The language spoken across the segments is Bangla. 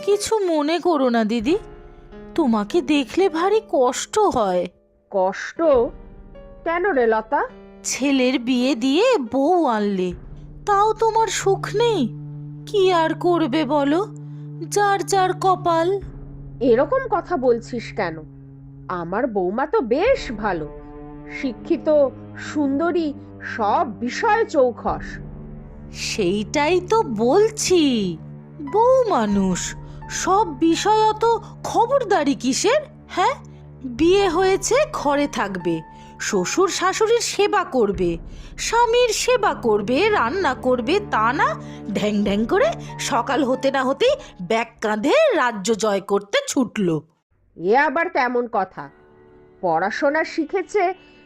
কিছু মনে করো না দিদি, তোমাকে দেখলে ভারী কষ্ট হয়। কষ্ট? কেন রে লতা? ছেলের বিয়ে দিয়ে বউ আনলে, তাও তোমার সুখ নেই। কি আর করবে বলো, যার যার কপাল। এরকম কথা বলছিস কেন? আমার বৌমা তো বেশ ভালো, শিক্ষিত, সুন্দরী, সব বিষয়ে চৌখস। সেইটাই তো বলছি, বউ মানুষ, সব বিষয় অত খবরদারি কিসের? হ্যাঁ, বিয়ে হয়েছে, ঘরে থাকবে, শ্বশুর শাশুড়ির সেবা করবে, স্বামীর সেবা করবে, রান্না করবে, তা না ঢ্যাং ঢ্যাং করে সকাল হতে না হতেই ব্যাগ কাঁধে রাজ্য জয় করতে ছুটলো। এ আবার কেমন কথা? পড়াশোনা শিখেছে,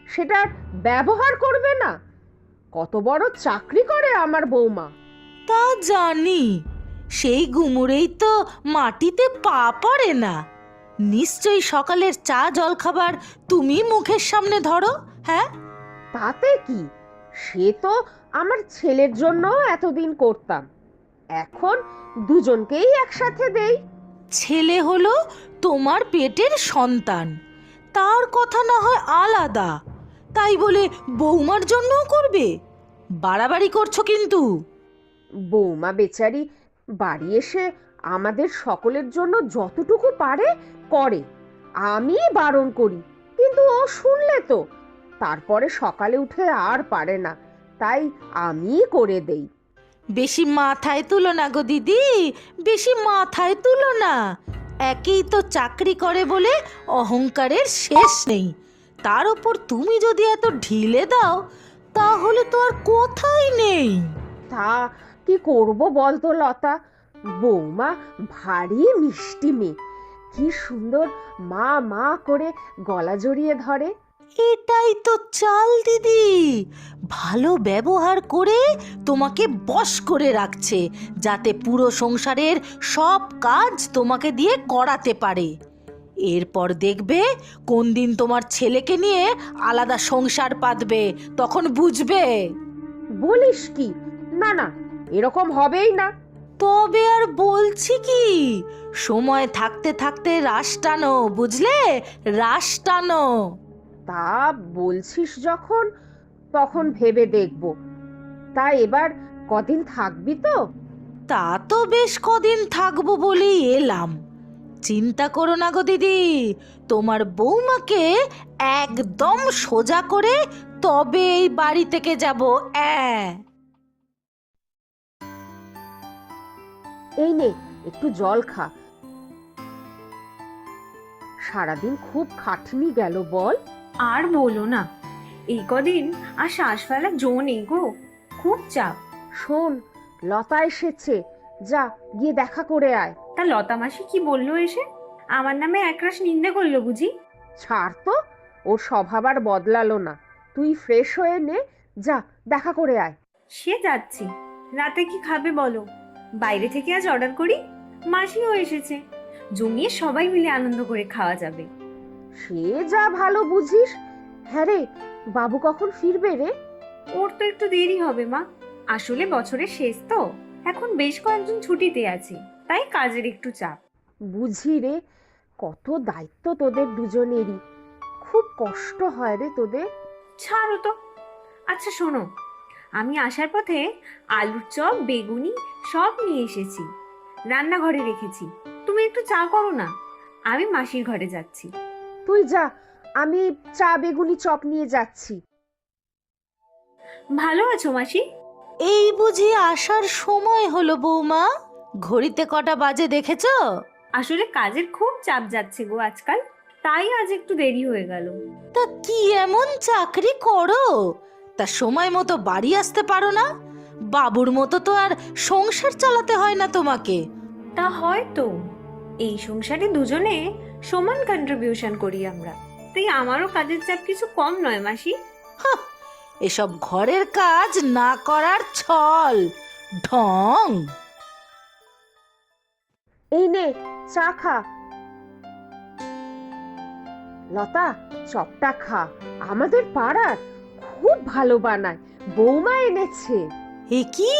সেটার ব্যবহার করবে না? কত বড় চাকরি করে আমার বৌমা। তা জানি, সেই গুমুরেই তো মাটিতে পা পড়ে না। নিশ্চয়ই সকালের চা জলখাবার তুমি মুখের সামনে ধরো। হ্যাঁ, তাতে কি, সে তো আমার ছেলের জন্য এতদিন করতাম, এখন দুজনকেই একসাথে দেই। ছেলে হলো তোমার পেটের সন্তান, তার কথা না হয় আলাদা, তাই বলে বৌমার জন্যও করবে? বাড়াবাড়ি করছো কিন্তু। বৌমা বেচারি বাড়ি এসে আমাদের সকলের জন্য যতটুকু পারে করে, আমি বারণ করি, কিন্তু ও শুনলে তো তারপরে সকালে উঠে আর পারে না, তাই আমি করে দেই। বেশি মাথায় তুলো না গো দিদি, বেশি মাথায় তুলো না। একেই তো চাকরি করে বলে অহংকারের শেষ নেই, তার উপর তুমি যদি এত ঢিলে দাও, তাহলে তো আর কোথায় নেই। তা কি করব বলতো লতা? বৌমা ভারী মিষ্টি মেয়ে, কি সুন্দর মা মা করে গলা জড়িয়ে ধরে। এটাই তো চাল দিদি, ভালো ব্যবহার করে তোমাকে বশ করে রাখছে, যাতে পুরো সংসারের সব কাজ তোমাকে দিয়ে করাতে পারে। এরপর দেখবে কোন দিন তোমার ছেলেকে নিয়ে আলাদা সংসার পাতবে, তখন বুঝবে। বলিস কি? না না, এরকম হবেই না। তবে আর বলছি কি, সময় থাকতে থাকতে রাশ টানো, বুঝলে? রাশ টানো। তা বলছিস যখন, তখন ভেবে দেখব। তা এবার কদিন থাকবি তো? তা তো বেশ কদিন থাকবো বলেই এলাম। চিন্তা করো না গো দিদি, তোমার বৌমাকে একদম সোজা করে তবে এই বাড়ি থেকে যাব। এই নে, একটু জল খা। সারাদিন খুব খাটনি গেল বল। আর বলো না, এই কদিন আর শ্বাস ফেলার জো নেই গো, খুব চাপ। শোন, লতা এসেছে, যা গিয়ে দেখা করে আয়। তা লতা মাসি কি বললো এসে? আমার নামে একরাশ নিন্দে করলো বুঝি? ছাড় তো, ওর স্বভাব আর বদলালো না। তুই ফ্রেশ হয়ে নে, যা দেখা করে আয়। সে যাচ্ছি। রাতে কি খাবে বলো? বাইরে থেকে আজ অর্ডার করি? মাসিও এসেছে, জমিয়ে সবাই মিলে আনন্দ করে খাওয়া যাবে। সে যা ভালো বুঝিস। হ্যাঁ রে, বাবু কখন ফিরবে রে? ওর তো একটু দেরি হবে মা, আসলে বছরের শেষ তো, এখন বেশ কয়েকজন ছুটিতে আছে, তাই কাজের একটু চাপ। বুঝি রে, কত দায়িত্ব তোদের দুজনেরই, খুব কষ্ট হয় রে তোদের। ছাড়ো তো। আচ্ছা শোনো, আমি আসার পথে আলুর চপ, বেগুনি সব নিয়ে এসেছি, রান্নাঘরে রেখেছি। তুমি একটু চা করো না, আমি মাসির ঘরে যাচ্ছি। তুই যা, আমি চা বেগুনি চপ নিয়ে যাচ্ছি। ভালো আছো মাসি? এই বুঝি আসার সময় হলো বৌমা? ঘড়িতে কটা বাজে দেখেছো? আসলে কাজের খুব চাপ যাচ্ছে গো আজকাল, তাই আজ একটু দেরি হয়ে গেল। তা কি এমন চাকরি করো, তা সময় মতো বাড়ি আসতে পারো না? বাবুর মতো তো আর সংসার চালাতে হয় না তোমাকে। তা হয়তো এই সংসারে দুজনে সমান কন্ট্রিবিউশন করি আমরা, তাই আমারও কাজের চাপ কিছু কম নয় মাসি। হাহ, এসব ঘরের কাজ না করার ছল, ঢং। এই নে, চা খা। লতা, চপটা খা, আমাদের পাড়ার খুব ভালো বানায়, বৌমা এনেছে। এ কি,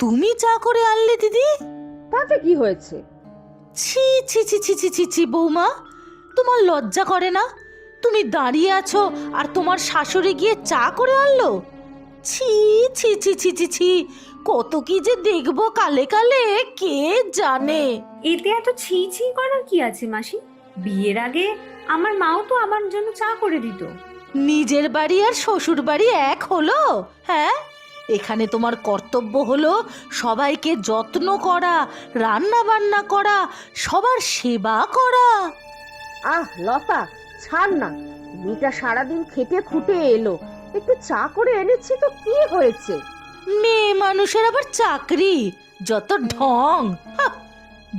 তুমি চা করে আনলে দিদি? তাতে কি হয়েছে, ছি ছি ছি ছি ছি ছি ছি বৌমা, তোমার লজ্জা করে না? তুমি দাঁড়িয়ে আছো আর তোমার শাশুড়ি গিয়ে চা করে আনলো? ছি ছি ছি ছি ছি ছি, কত কি যে দেখবো কালে কালে কে জানে। এতে এত ছি ছি করার কি আছে মাসি? বিয়ের আগে আমার মাও তো আমার জন্য চা করে দিত। নিজের বাড়ি আর শ্বশুর বাড়ি এক হলো? হ্যাঁ, এখানে তোমার কর্তব্য হলো সবাইকে যত্ন করা, রান্না বান্না করা, সবার সেবা করা। আহ লতা, ছাড় না। মেয়েটা সারাদিন খেটে খুঁটে এলো, একটু চা করে এনেছি তো কি হয়েছে? মেয়ে মানুষের আবার চাকরি, যত ঢং! হাহ,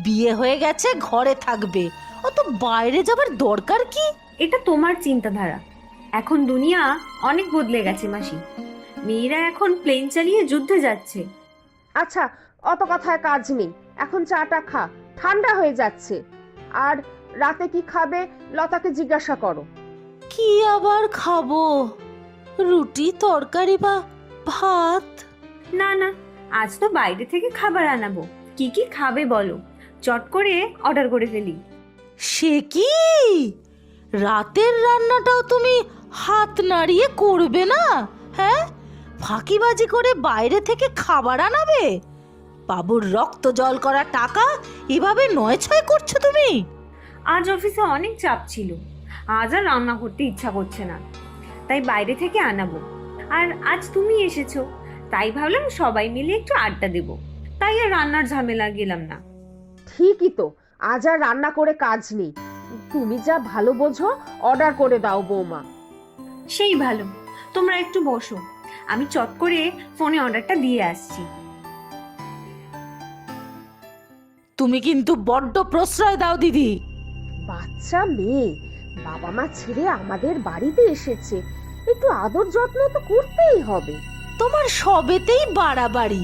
বিয়ে হয়ে গেছে, ঘরে থাকবে, অত বাইরে যাবার দরকার কি? এটা তোমার চিন্তাধারা। এখন দুনিয়া অনেক বদলে গেছে মাসি। মেয়েরা এখন প্লেন চালিয়ে যুদ্ধে যাচ্ছে। আচ্ছা, অত কথায় কাজ নেই, এখন চাটা খা, ঠান্ডা হয়ে যাচ্ছে। আর রাতে কি খাবে লতাকে জিজ্ঞাসা করো। কি আবার খাবো? রুটি, তরকারি বা ভাত? না না, আজ তো বাইরে থেকে খাবার আনাবো। কি কি খাবে বলো, চট করে অর্ডার করে ফেলি। সে কি, রাতের রান্নাটাও তুমি হাত নাড়িয়ে করবে না? হ্যাঁ, ফাঁকিবাজি করে বাইরে থেকে খাবার আনাবে? বাবুর রক্ত জল করা টাকা এভাবে নয় ছয় করছো তুমি? আজ অফিসে অনেক চাপ ছিল, আজ আর রান্না করতে ইচ্ছা করছে না, তাই বাইরে থেকে আনাবো। আর আজ তুমি এসেছো, তাই ভাবলাম সবাই মিলে একটু আড্ডা দেব, তাই আর রান্নার ঝামেলা গেলাম না। ঠিকই তো, আজ আর রান্না করে কাজ নেই। তুমি যা ভালো বোঝো অর্ডার করে দাও বৌমা। সেই ভালো, তোমরা একটু বসো, আমি চট করে ফোনে অর্ডারটা দিয়ে আসছি। তুমি কিন্তু বড্ড প্রশ্রয় দাও দিদি। বাচ্চা মেয়ে, বাবা মা ছেড়ে আমাদের বাড়িতে এসেছে, একটু আদর যত্ন তো করতেই হবে। তোমার সবেতেই বাড়াবাড়ি।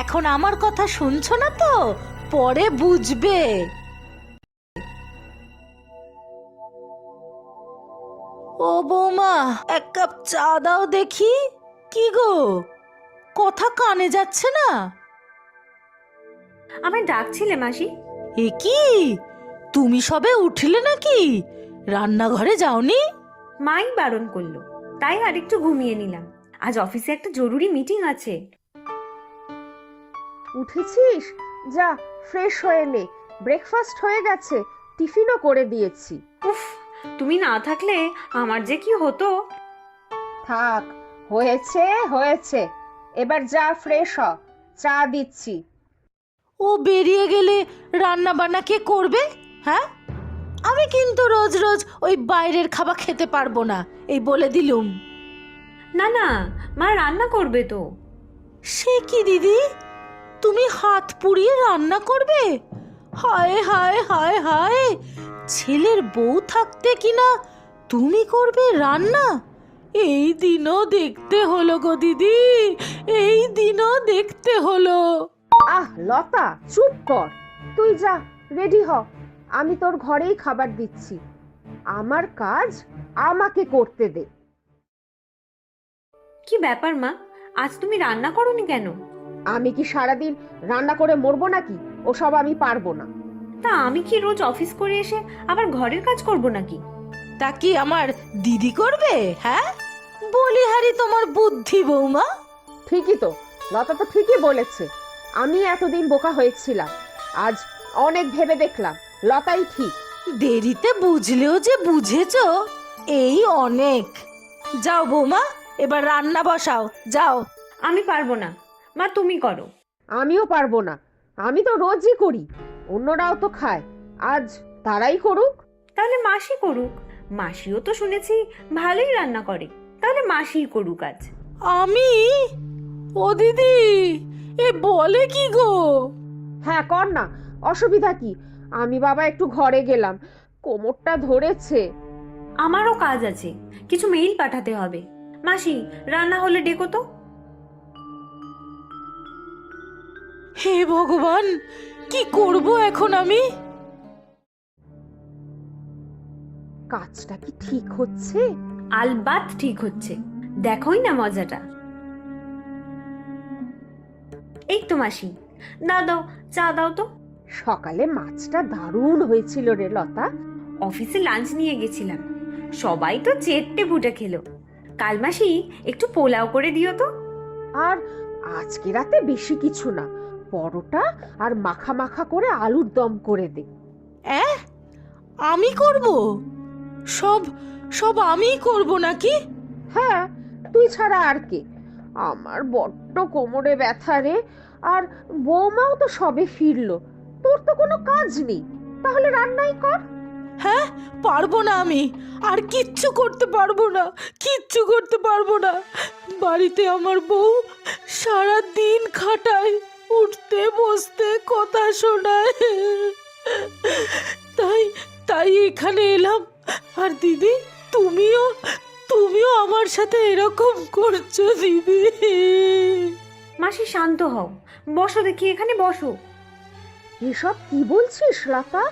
এখন আমার কথা শুনছো না তো, পরে বুঝবে। ও বৌমা, এক কাপ চা দাও দেখি। কি গো, কথা কানে যাচ্ছে না? আমায় ডাকছিলে মাসি? এ কি, তুমি সবে উঠলে নাকি? রান্নাঘরে যাওনি? মাই বারণ করলো, তাই আর একটু ঘুমিয়ে নিলাম। আজ অফিসে একটা জরুরি মিটিং আছে। উঠেছিস? যা ফ্রেশ হয়ে নে, ব্রেকফাস্ট হয়ে গেছে, টিফিনও করে দিয়েছি। উফ, তুমি না থাকলে আমার যে কি হতো। থাক, হয়েছে হয়েছে, এবার যা ফ্রেশ হ, চা দিচ্ছি। ও বেরিয়ে গেলে রান্না বান্না কে করবে? হ্যাঁ, আমি কিন্তু রোজ রোজ ওই বাইরের খাবার খেতে পারবো না, এই বলে দিলুম। না না, মা রান্না করবে তো। সে কি দিদি, তুমি হাত পুড়িয়ে রান্না করবে? হায় হায় হায় হায়, ছেলের বউ থাকতে কিনা তুমি করবে রান্না? এই দিনও দেখতে হলো গো দিদি, এই দিনও দেখতে হলো। আহ লতা, চুপ কর। তুই যা রেডি হ, আমি তোর ঘরেই খাবার দিচ্ছি। আমার কাজ আমাকে করতে দে। কি ব্যাপার মা, আজ তুমি রান্না করোনি কেন? আমি কি সারাদিন রান্না করে মরবো নাকি? ওসব আমি পারবো না। তা আমি কি রোজ অফিস করে এসে আবার ঘরের কাজ করব নাকি? তা কি আমার দিদি করবে? হ্যাঁ, বলিহারি তোমার বুদ্ধি বৌমা। ঠিকই তো, লতা তো ঠিকই বলেছে। আমি এতদিন বোকা হয়েছিলাম, আজ অনেক ভেবে দেখলাম লতাই ঠিক। দেরিতে বুঝলেও যে বুঝেছো, এই অনেক। যাও বৌমা, এবার রান্না বসাও, যাও। আমি পারবো না মা, তুমি করো। আমিও পারবো না, আমি তো রোজই করি, অন্যরাও তো খায়, আজ তারাই করুক। তাহলে মাসি করুক, মাসিও তো শুনেছি ভালোই রান্না করে, তাহলে মাসিই করুক আজ। আমি? ও দিদি, এ বলে কি গো? হ্যাঁ কর না, অসুবিধা কি? আমি বাবা একটু ঘরে গেলাম, কোমরটা ধরেছে। আমারও কাজ আছে, কিছু মেইল পাঠাতে হবে। মাসি, রান্না হলে ডেকো তো। হে ভগবান, কি করব এখন আমি? কাজটা কি ঠিক হচ্ছে? আলবাত ঠিক হচ্ছে, দেখোই না মজাটা। এই তো মাসি, দাও দাও, চা দাও তো। সকালে মাছটা দারুণ হয়েছিল রে লতা। অফিসে লাঞ্চ নিয়ে গেছিলাম, সবাই তো চেটে পুটে খেলো। কাল মাসি একটু পোলাও করে দিও তো। আর আজকে রাতে বেশি কিছু না, পরোটা আর মাখা মাখা করে আলুর দম করে দে। আমি করব? সব সব আমিই করব নাকি? হ্যাঁ, তুই ছাড়া আর কে? আমার বড্ড কোমরে ব্যথা রে। আর বৌমাও তো সবে ফিরলো, তোর তো কোনো কাজ নেই, তাহলে রান্নাই কর। হ্যাঁ, পারবো না আমি, আর কিচ্ছু করতে পারবো না, কিচ্ছু করতে পারবো না। বাড়িতে আমার বউ সারা দিন খাটায়, উঠতে বসতে কথা শোনায়, তাই তাই এখানে এলাম। আর দিদি, তুমিও তুমিও আমার সাথে এরকম করছো দিদি। মাসি শান্ত হও, বসো দেখি, এখানে বসো। এসব কি বলছিস লতা?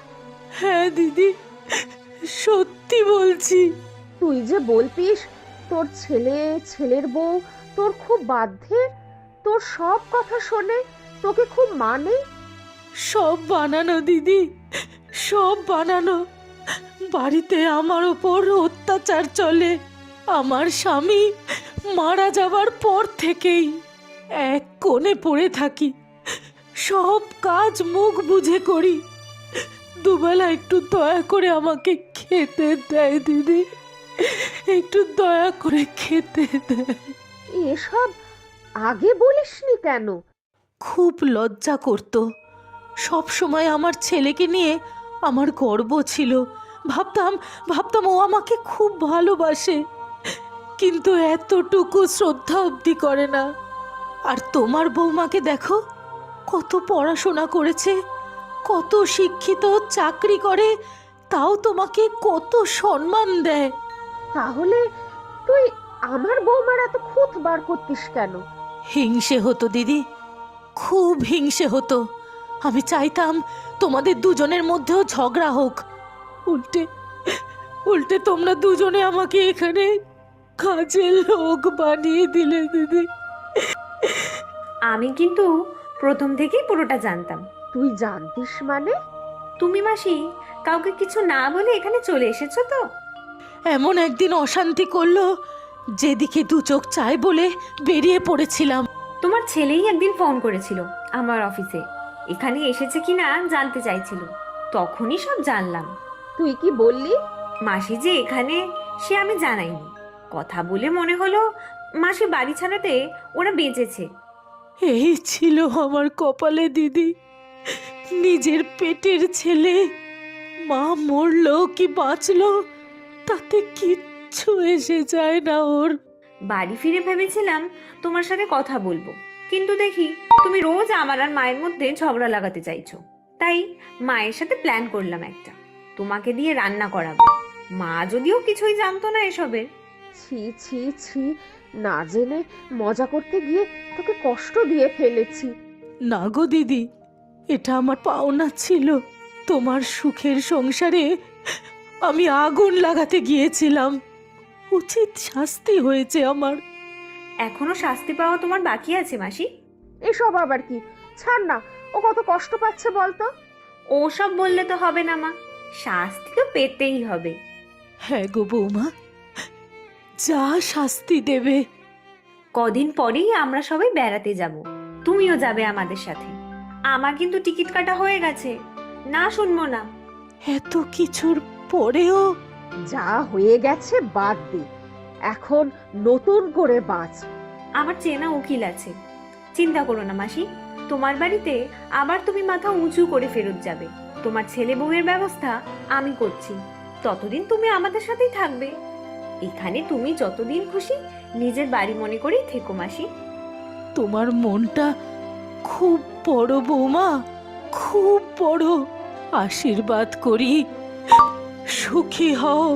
হ্যাঁ দিদি, সত্যি বলছি। তুই যে বলতিস তোর ছেলের বউ তোর খুব বাধ্যের, তোর সব কথা শোনে, তোকে খুব মানে। সব বানানো দিদি, সব বানানো। বাড়িতে আমার ওপর অত্যাচার চলে আমার স্বামী মারা যাবার পর থেকেই। এক কোণে পড়ে থাকি, সব কাজ মুখ বুঝে করি। দুবেলা একটু দয়া করে আমাকে খেতে দেয় দিদি, একটু দয়া করে খেতে দেয়। এসব আগে বলিসনি কেন? খুব লজ্জা করতো। সব সময় আমার ছেলেকে নিয়ে আমার গর্ব ছিল, ভাবতাম ভাবতাম ও আমাকে খুব ভালোবাসে, কিন্তু এতটুকু শ্রদ্ধা অবধি করে না। আর তোমার বৌমাকে দেখো, কত পড়াশোনা করেছে, কত শিক্ষিত, চাকরি করে, তাও তোমাকে কত সম্মান দেয়। তাহলে তুই আমার বৌমার এত খুঁত বার করতিস কেন? হিংসে হতো দিদি, খুব হিংসে হতো। আমি চাইতাম তোমাদের দুজনের মধ্যেও ঝগড়া হোক। উল্টে উল্টে তোমরা দুজনে আমাকে এখানে কাজের লোক বানিয়ে দিলে দিদি। আমি কিন্তু প্রথম থেকেই পুরোটা জানতাম। তুই জানতিস মানে? তুমি মাসি কাউকে কিছু না বলে এখানে চলে এসেছো তো? এমন একদিন অশান্তি করলো, যেদিকে দু চোখ চায় বলে বেরিয়ে পড়েছিলাম। তোমার ছেলেই একদিন ফোন করেছিল আমার অফিসে, এখানে এসেছে কিনা জানতে চাইছিল, তখনই সব জানলাম। তুই কি বললি? মাসি যে এখানে সে আমি জানাইনি, কথা বলে মনে হলো মাসি বাড়ি ছাড়াতে ওরা বেঁচেছে। এই ছিল আমার কপালে দিদি, নিজের পেটের ছেলে। মা মরলো কি বাঁচলো তাতে কিচ্ছু এসে যায় না ওর। বাড়ি ফিরে ভেবেছিলাম তোমার সাথে কথা বলবো, কিন্তু দেখি তুমি রোজ আমার আর মায়ের মধ্যে ঝগড়া লাগাতে চাইছো। তাই মায়ের সাথে প্ল্যান করলাম একটা, তোমাকে দিয়ে রান্না করাবো। মা যদিও কিছুই জানতো না এসবের। ছি ছি ছি, না জেনে মজা করতে গিয়ে তোকে কষ্ট দিয়ে ফেলেছি। না গো দিদি, এটা আমার পাওনা ছিল। তোমার সুখের সংসারে আমি আগুন লাগাতে গিয়েছিলাম, উচিত শাস্তি হয়েছে আমার। এখনো শাস্তি পাওয়া তোমার বাকি আছে মাসি। এসব আবার কি? ছাড় না, ও কত কষ্ট পাচ্ছে বলতো। ও সব বললে তো হবে না মা, শাস্তি তো পেতেই হবে। হ্যাঁ গো বৌমা, যা শাস্তি দেবে। কদিন পরেই আমরা সবাই বেড়াতে যাব, তুমিও যাবে আমাদের সাথে। আমার কিন্তু টিকিট কাটা হয়ে গেছে, না শুনবো না। এত কিছুর পরেও? যা হয়ে গেছে বাদ দে, এখন নতুন করে বাঁচ। আমার চেনা উকিল আছে, চিন্তা করো না মাসি। তোমার বাড়িতে আবার তুমি মাথা উঁচু করে ফেরত যাবে। তোমার ছেলে বউয়ের ব্যবস্থা আমি করছি, ততদিন তুমি আমাদের সাথেই থাকবে। এখানে তুমি যতদিন খুশি নিজের বাড়ি মনে করেই থেকো মাসি। তোমার মনটা খুব বড় বৌমা, খুব বড়। আশীর্বাদ করি, সুখী হও।